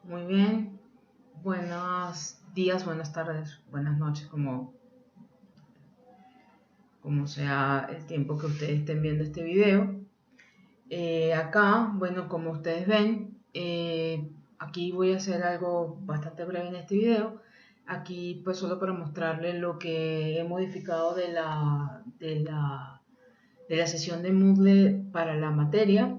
Muy bien. Buenos días, buenas tardes, buenas noches, como sea el tiempo que ustedes estén viendo este video. Acá, bueno, como ustedes ven, aquí voy a hacer algo bastante breve en este video. Aquí pues solo para mostrarles lo que he modificado de la sesión de Moodle para la materia.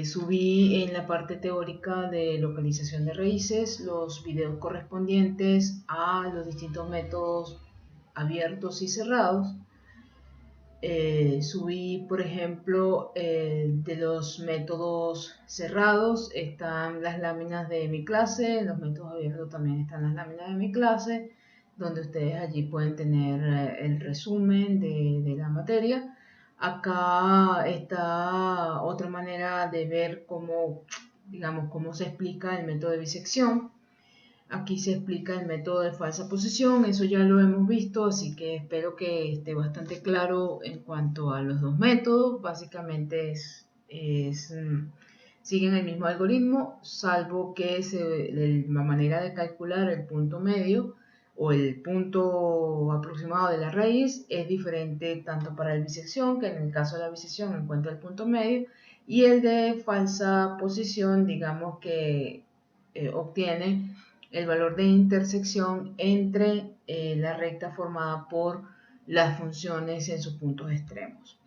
Subí en la parte teórica de localización de raíces los videos correspondientes a los distintos métodos abiertos y cerrados. Subí, por ejemplo, de los métodos cerrados están las láminas de mi clase, en los métodos abiertos también están las láminas de mi clase, donde ustedes allí pueden tener el resumen de la materia. Acá está otra manera de ver cómo se explica el método de bisección. Aquí se explica el método de falsa posición, eso ya lo hemos visto, así que espero que esté bastante claro en cuanto a los dos métodos. Básicamente siguen el mismo algoritmo, salvo que la manera de calcular el punto medio o el punto aproximado de la raíz es diferente tanto para el bisección, que en el caso de la bisección encuentra el punto medio, y el de falsa posición, digamos que obtiene el valor de intersección entre la recta formada por las funciones en sus puntos extremos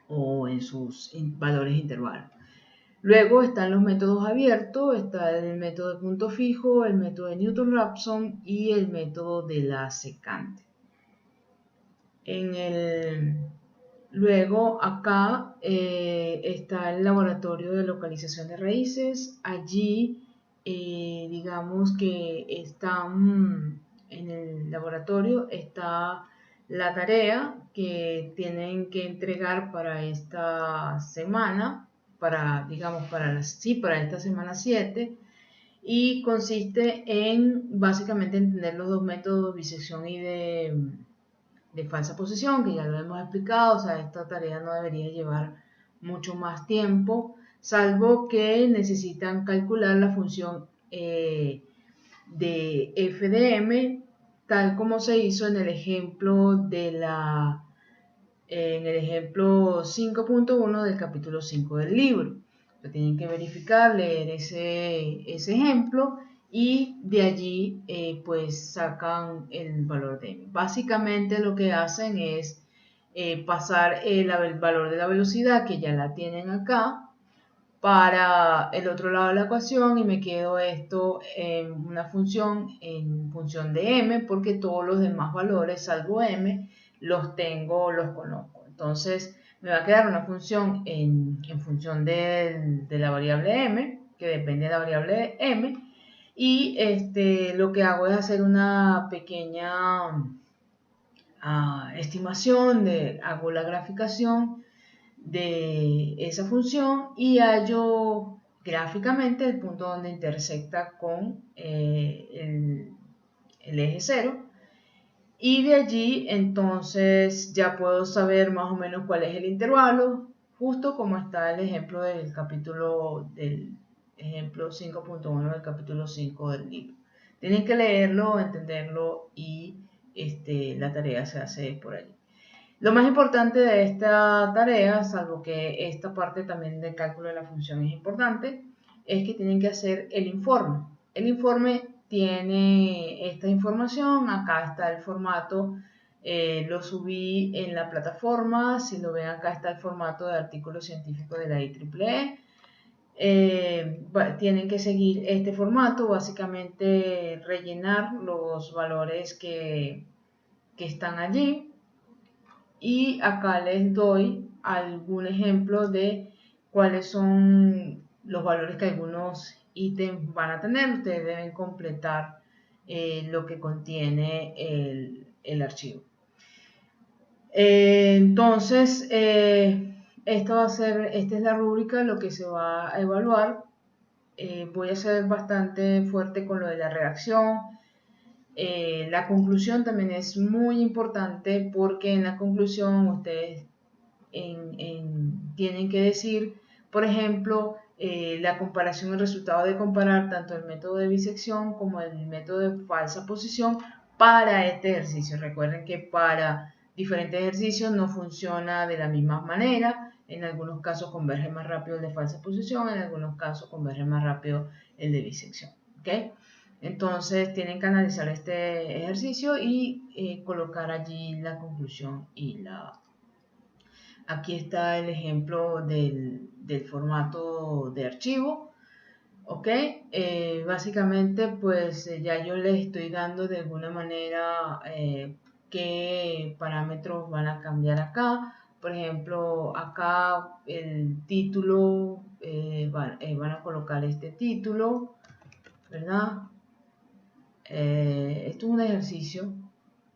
o en sus valores intervalos. Luego están los métodos abiertos, está el método de punto fijo, el método de Newton-Raphson y el método de la secante. Luego acá está el laboratorio de localización de raíces. Allí digamos que en el laboratorio está la tarea que tienen que entregar para esta semana, para esta semana 7, y consiste en básicamente entender los dos métodos, bisección y de falsa posición, que ya lo hemos explicado. O sea, esta tarea no debería llevar mucho más tiempo, salvo que necesitan calcular la función de f de m, tal como se hizo en el ejemplo en el ejemplo 5.1 del capítulo 5 del libro. Tienen que verificar, leer ese ejemplo, y de allí pues sacan el valor de m. Básicamente lo que hacen es pasar el valor de la velocidad, que ya la tienen acá, para el otro lado de la ecuación, y me quedo esto en una función en función de m, porque todos los demás valores salvo m los conozco. Entonces me va a quedar una función en función de la variable m, que depende de la variable m, y lo que hago es hacer una pequeña estimación, hago la graficación de esa función y hallo gráficamente el punto donde intersecta con el eje 0, y de allí entonces ya puedo saber más o menos cuál es el intervalo, justo como está el ejemplo del ejemplo 5.1 del capítulo 5 del libro. Tienen que leerlo, entenderlo, y la tarea se hace por allí. Lo más importante de esta tarea, salvo que esta parte también del cálculo de la función es importante, es que tienen que hacer el informe. El informe tiene esta información, acá está el formato, lo subí en la plataforma. Si lo ven, acá está el formato de artículo científico de la IEEE. Tienen que seguir este formato, básicamente rellenar los valores que están allí. Y acá les doy algún ejemplo de cuáles son los valores que algunos ítems van a tener. Ustedes deben completar lo que contiene el archivo. Entonces, esta es la rúbrica, lo que se va a evaluar. Voy a ser bastante fuerte con lo de la redacción. La conclusión también es muy importante, porque en la conclusión ustedes tienen que decir, por ejemplo, la comparación, el resultado de comparar tanto el método de bisección como el método de falsa posición para este ejercicio. Recuerden que para diferentes ejercicios no funciona de la misma manera. En algunos casos converge más rápido el de falsa posición, en algunos casos converge más rápido el de bisección. ¿Okay? Entonces tienen que analizar este ejercicio y colocar allí la conclusión y la... Aquí está el ejemplo del formato de archivo. Ok, básicamente pues ya yo les estoy dando de alguna manera qué parámetros van a cambiar acá. Por ejemplo, acá el título, van a colocar este título, ¿verdad? Esto es un ejercicio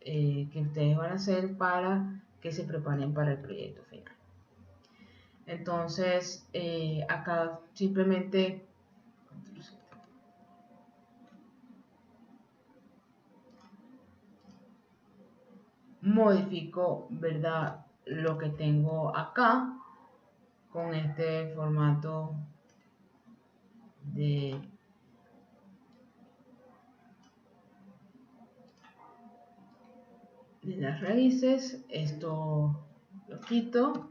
que ustedes van a hacer para que se preparen para el proyecto final. Entonces, acá simplemente modifico, ¿verdad?, lo que tengo acá con este formato de las raíces. Esto lo quito,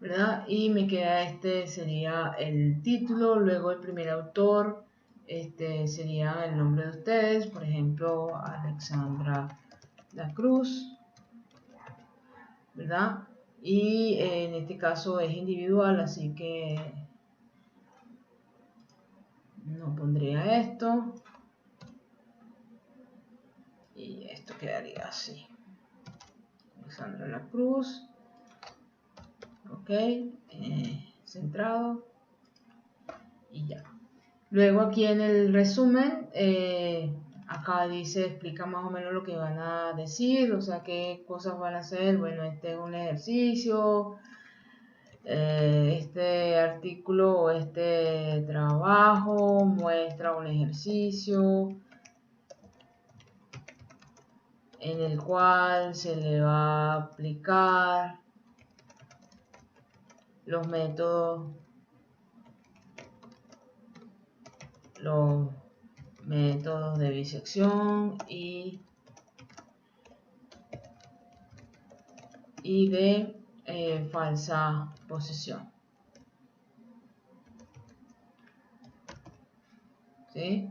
¿verdad? Y me queda este, sería el título, luego el primer autor, este sería el nombre de ustedes, por ejemplo, Alexandra La Cruz, ¿verdad? Y en este caso es individual, así que no pondría esto. Y esto quedaría así. Alexandra La Cruz. Ok. Centrado. Y ya. Luego aquí en el resumen, acá dice, explica más o menos lo que van a decir, o sea, qué cosas van a hacer. Bueno, este es un ejercicio, este artículo o este trabajo muestra un ejercicio en el cual se le va a aplicar los métodos de bisección y de falsa posición. ¿Sí?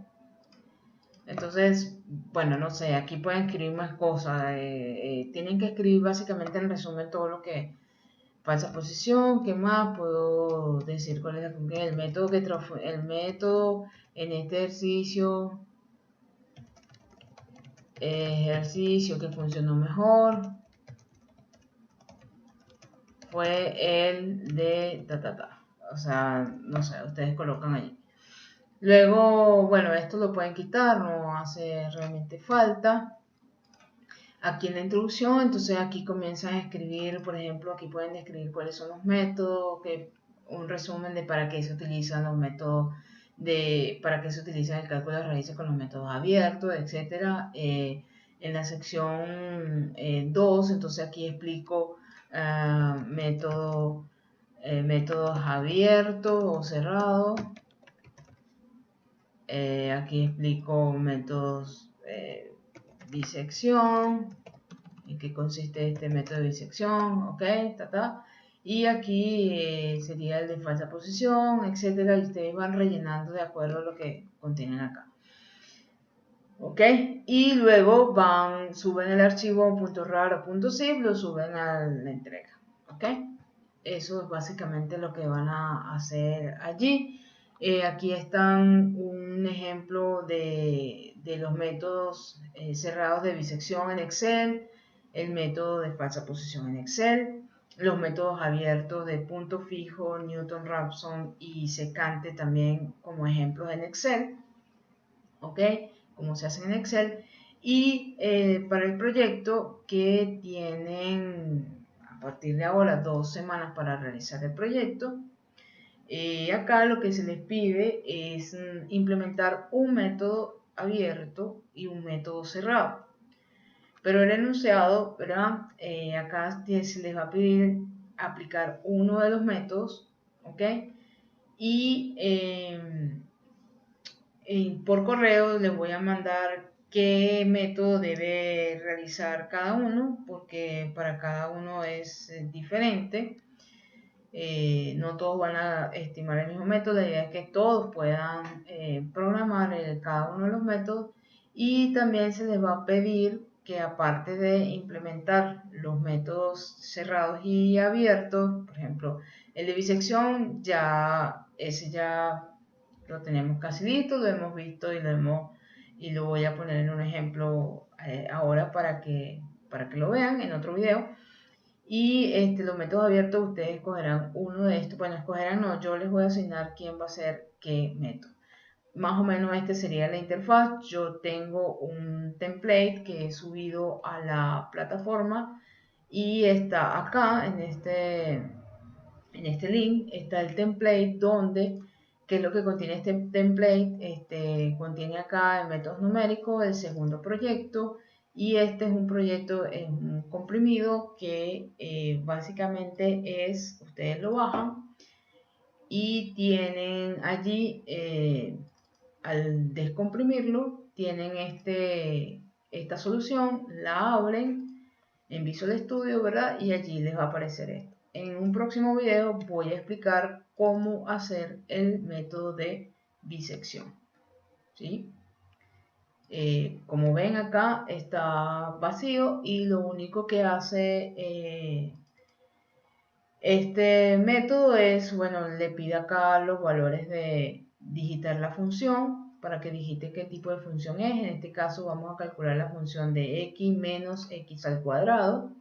Entonces, bueno, no sé, aquí pueden escribir más cosas. Tienen que escribir básicamente en resumen todo lo que falsa posición. ¿Qué más puedo decir? ¿Cuál es el método el método en este ejercicio que funcionó mejor fue el de o sea, no sé, ustedes colocan allí. Luego, bueno, esto lo pueden quitar, no hace realmente falta. Aquí en la introducción, entonces aquí comienzan a escribir, por ejemplo, aquí pueden describir cuáles son los métodos, un resumen de para qué se utilizan los métodos, para qué se utiliza el cálculo de raíces con los métodos abiertos, etc. En la sección 2, entonces aquí explico métodos abiertos o cerrados. Aquí explico métodos disección, en qué consiste este método de disección, ok, y aquí sería el de falsa posición, etcétera, y ustedes van rellenando de acuerdo a lo que contienen acá. Ok, y luego suben el archivo .rar.zip, lo suben a la entrega. Ok, eso es básicamente lo que van a hacer allí. Aquí están un ejemplo de los métodos cerrados de bisección en Excel, el método de falsa posición en Excel, los métodos abiertos de punto fijo, Newton-Raphson y secante también como ejemplos en Excel. ¿Ok? Como se hace en Excel. Y para el proyecto que tienen a partir de ahora 2 semanas para realizar el proyecto, acá lo que se les pide es implementar un método abierto y un método cerrado. Pero el enunciado, ¿verdad? Acá se les va a pedir aplicar uno de los métodos, ¿ok? y por correo les voy a mandar qué método debe realizar cada uno, porque para cada uno es diferente. No todos van a estimar el mismo método, la idea es que todos puedan programar cada uno de los métodos, y también se les va a pedir que, aparte de implementar los métodos cerrados y abiertos, por ejemplo, el de bisección, ese ya lo tenemos casi listo, lo hemos visto y lo voy a poner en un ejemplo ahora para que lo vean en otro video. Y los métodos abiertos, ustedes escogerán uno de estos. Bueno, escogerán no, yo les voy a asignar quién va a hacer qué método. Más o menos este sería la interfaz. Yo tengo un template que he subido a la plataforma y está acá en este link. Está el template donde, ¿qué es lo que contiene este template? Contiene acá el método numérico, el segundo proyecto, y este es un proyecto en un comprimido que básicamente es, ustedes lo bajan y tienen allí, al descomprimirlo, tienen esta solución, la abren en Visual Studio, ¿verdad? Y allí les va a aparecer esto. En un próximo video voy a explicar cómo hacer el método de bisección, ¿sí? Como ven, acá está vacío y lo único que hace este método es, bueno, le pide acá los valores de digitar la función para que digite qué tipo de función es. En este caso vamos a calcular la función de x menos x al cuadrado.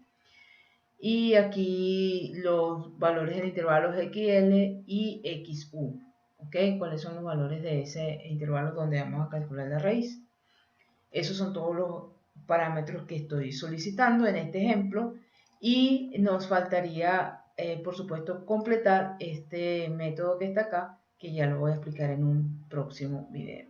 Y aquí los valores del intervalo xl y xu. ¿Ok? ¿Cuáles son los valores de ese intervalo donde vamos a calcular la raíz? Esos son todos los parámetros que estoy solicitando en este ejemplo, y nos faltaría, por supuesto, completar este método que está acá, que ya lo voy a explicar en un próximo video.